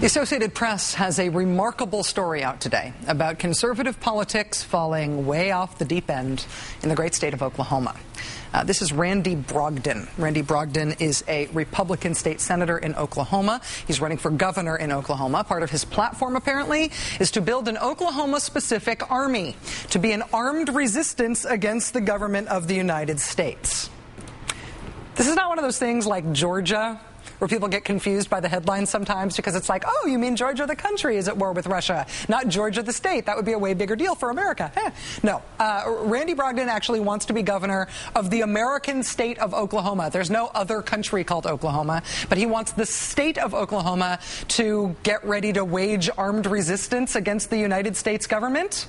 The Associated Press has a remarkable story out today about conservative politics falling way off the deep end in the great state of Oklahoma. This is Randy Brogdon. Randy Brogdon is a Republican state senator in Oklahoma. He's running for governor in Oklahoma. Part of his platform, apparently, is to build an Oklahoma-specific army to be an armed resistance against the government of the United States. This is not one of those things like Georgia, where people get confused by the headlines sometimes because it's like, oh, you mean Georgia the country is at war with Russia, not Georgia the state. That would be a way bigger deal for America. No, Randy Brogdon actually wants to be governor of the American state of Oklahoma. There's no other country called Oklahoma, but he wants the state of Oklahoma to get ready to wage armed resistance against the United States government.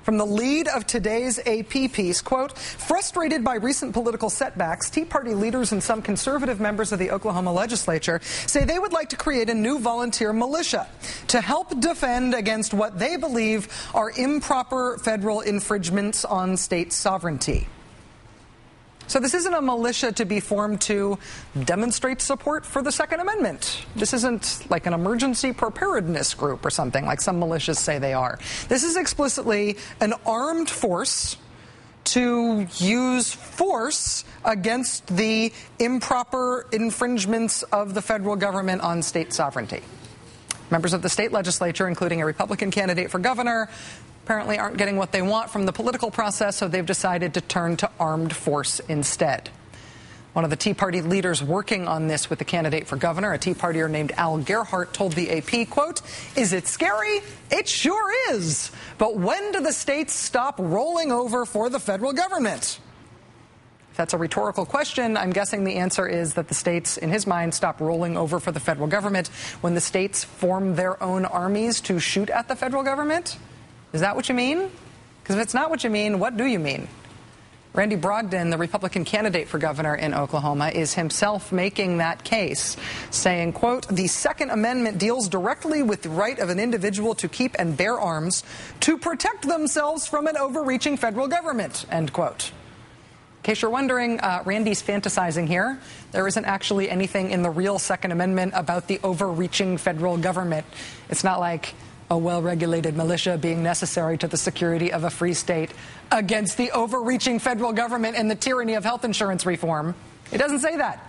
From the lead of today's AP piece, quote, frustrated by recent political setbacks, Tea Party leaders and some conservative members of the Oklahoma legislature say they would like to create a new volunteer militia to help defend against what they believe are improper federal infringements on state sovereignty. So this isn't a militia to be formed to demonstrate support for the Second Amendment. This isn't like an emergency preparedness group or something like some militias say they are. This is explicitly an armed force to use force against the improper infringements of the federal government on state sovereignty. Members of the state legislature, including a Republican candidate for governor, apparently aren't getting what they want from the political process, so they've decided to turn to armed force instead. One of the Tea Party leaders working on this with the candidate for governor, a Tea Partier named Al Gerhardt, told the AP, quote, is it scary? It sure is. But when do the states stop rolling over for the federal government? If that's a rhetorical question, I'm guessing the answer is that the states, in his mind, stop rolling over for the federal government when the states form their own armies to shoot at the federal government? Is that what you mean? Because if it's not what you mean, what do you mean? Randy Brogdon, the Republican candidate for governor in Oklahoma, is himself making that case, saying, quote, the Second Amendment deals directly with the right of an individual to keep and bear arms to protect themselves from an overreaching federal government, end quote. In case you're wondering, Randy's fantasizing here. There isn't actually anything in the real Second Amendment about the overreaching federal government. It's not like a well-regulated militia being necessary to the security of a free state against the overreaching federal government and the tyranny of health insurance reform. It doesn't say that.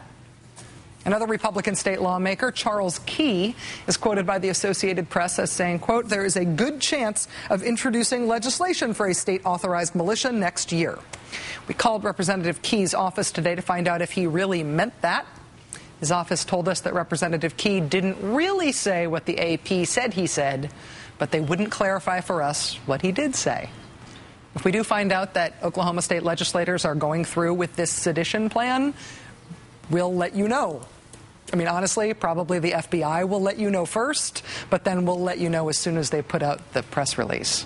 Another Republican state lawmaker, Charles Key, is quoted by the Associated Press as saying, quote, there is a good chance of introducing legislation for a state-authorized militia next year. We called Representative Key's office today to find out if he really meant that. His office told us that Representative Key didn't really say what the AP said he said, but they wouldn't clarify for us what he did say. If we do find out that Oklahoma state legislators are going through with this sedition plan, we'll let you know. I mean, honestly, probably the FBI will let you know first, but then we'll let you know as soon as they put out the press release.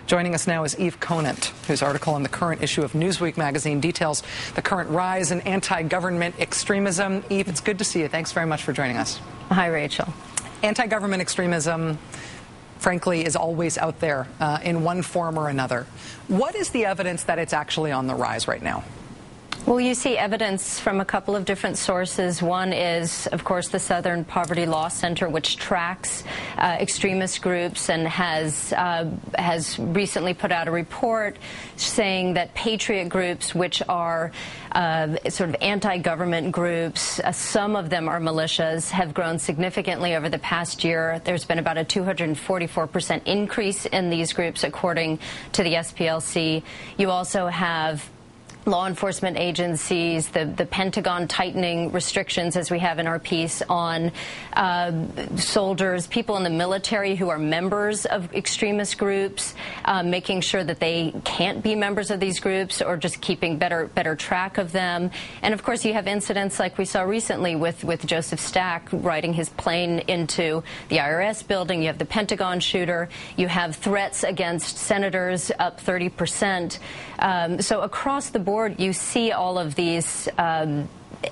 Joining us now is Eve Conant, whose article in the current issue of Newsweek magazine details the current rise in anti-government extremism. Eve, it's good to see you. Thanks very much for joining us. Hi, Rachel. Anti-government extremism, frankly, is always out there in one form or another. What is the evidence that it's actually on the rise right now? Well, you see evidence from a couple of different sources. One is, of course, the Southern Poverty Law Center, which tracks extremist groups and has recently put out a report saying that patriot groups, which are sort of anti-government groups, some of them are militias, have grown significantly over the past year. There's been about a 244% increase in these groups, according to the SPLC. You also have law enforcement agencies, the Pentagon tightening restrictions, as we have in our piece, on soldiers, people in the military who are members of extremist groups, making sure that they can't be members of these groups or just keeping better track of them. And, of course, you have incidents like we saw recently with Joseph Stack riding his plane into the IRS building. You have the Pentagon shooter. You have threats against senators up 30%. So across the board, you see all of these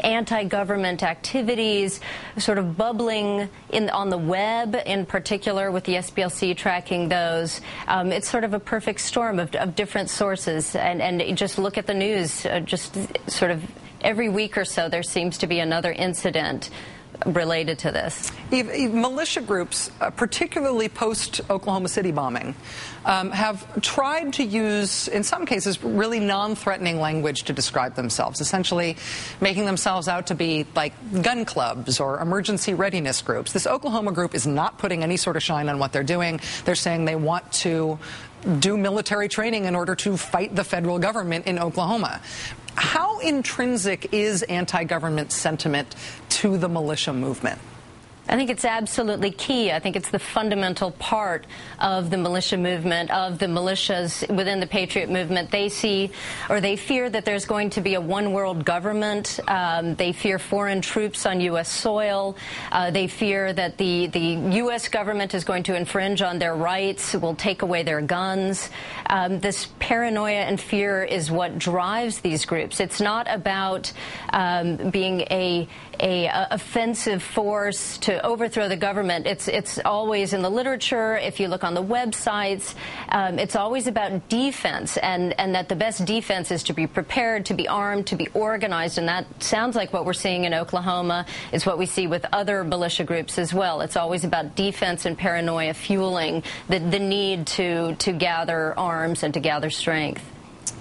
anti-government activities sort of bubbling on the web, in particular with the SPLC tracking those. It's sort of a perfect storm of different sources. And just look at the news, just sort of every week or so there seems to be another incident related to this. Militia groups, particularly post-Oklahoma City bombing, have tried to use, in some cases, really non-threatening language to describe themselves, essentially making themselves out to be like gun clubs or emergency readiness groups. This Oklahoma group is not putting any sort of shine on what they're doing. They're saying they want to do military training in order to fight the federal government in Oklahoma. How intrinsic is anti-government sentiment to the militia movement? I think it's absolutely key. I think it's the fundamental part of the militia movement, of the militias within the Patriot movement. They see, or they fear, that there's going to be a one-world government. They fear foreign troops on U.S. soil. They fear that the U.S. government is going to infringe on their rights, will take away their guns. This paranoia and fear is what drives these groups. It's not about being a offensive force to overthrow the government. It's always in the literature. If you look on the websites, it's always about defense, and that the best defense is to be prepared, to be armed, to be organized, and that sounds like what we're seeing in Oklahoma is what we see with other militia groups as well. It's always about defense and paranoia fueling the need to gather arms and to gather strength.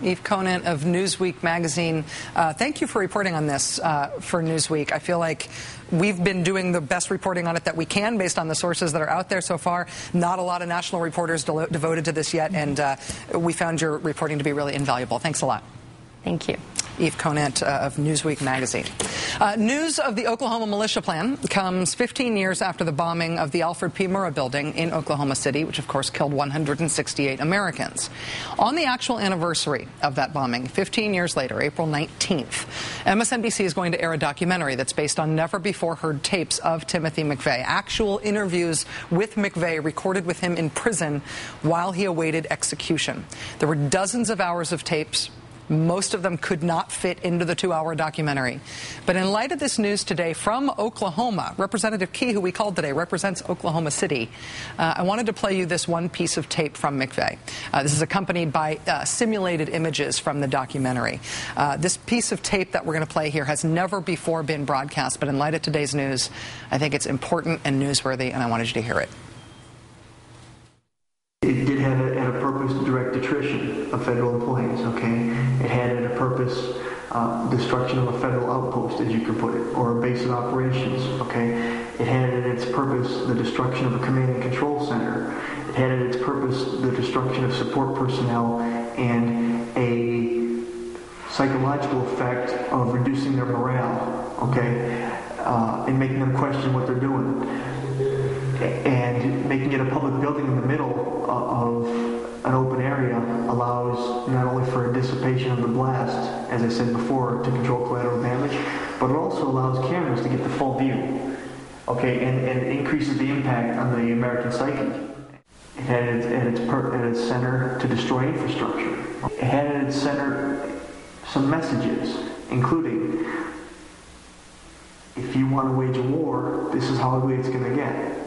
Eve Conant of Newsweek magazine, thank you for reporting on this for Newsweek. I feel like we've been doing the best reporting on it that we can based on the sources that are out there so far. Not a lot of national reporters devoted to this yet, and we found your reporting to be really invaluable. Thanks a lot. Thank you. Eve Conant of Newsweek magazine. News of the Oklahoma militia plan comes 15 years after the bombing of the Alfred P. Murrah building in Oklahoma City, which of course killed 168 Americans. On the actual anniversary of that bombing, 15 years later, April 19th, MSNBC is going to air a documentary that's based on never-before-heard tapes of Timothy McVeigh, actual interviews with McVeigh recorded with him in prison while he awaited execution. There were dozens of hours of tapes. Most of them could not fit into the 2-hour documentary. But in light of this news today from Oklahoma, Representative Key, who we called today, represents Oklahoma City. I wanted to play you this one piece of tape from McVeigh. This is accompanied by simulated images from the documentary. This piece of tape that we're going to play here has never before been broadcast, but in light of today's news, I think it's important and newsworthy, and I wanted you to hear it. It did have a purpose direct attrition of federal employees, okay? It had a purpose destruction of a federal outpost, as you could put it, or a base of operations, okay? It had at its purpose the destruction of a command and control center. It had at its purpose the destruction of support personnel and a psychological effect of reducing their morale, okay? And making them question what they're doing. And making it a public building in the middle of an open area allows not only for a dissipation of the blast, as I said before, to control collateral damage, but it also allows cameras to get the full view, okay, and it increases the impact on the American psyche. It had at its center to destroy infrastructure. It had at its center some messages, including, if you want to wage a war, this is how ugly it's going to get.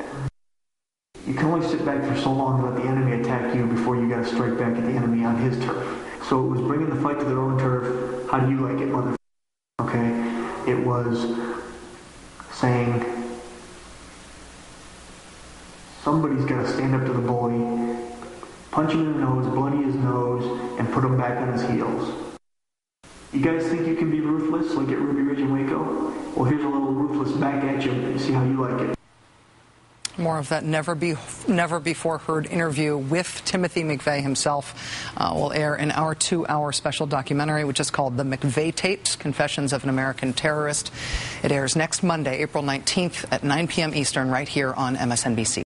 You can only sit back for so long and let the enemy attack you before you got to strike back at the enemy on his turf. So it was bringing the fight to their own turf. How do you like it, mother? Okay? It was saying, somebody's got to stand up to the bully, punch him in the nose, bloody his nose, and put him back on his heels. You guys think you can be ruthless like at Ruby Ridge and Waco? Well, here's a little ruthless back at you. See how you like it. More of that never-before-heard interview with Timothy McVeigh himself will air in our 2-hour special documentary, which is called The McVeigh Tapes, Confessions of an American Terrorist. It airs next Monday, April 19th at 9 p.m. Eastern, right here on MSNBC.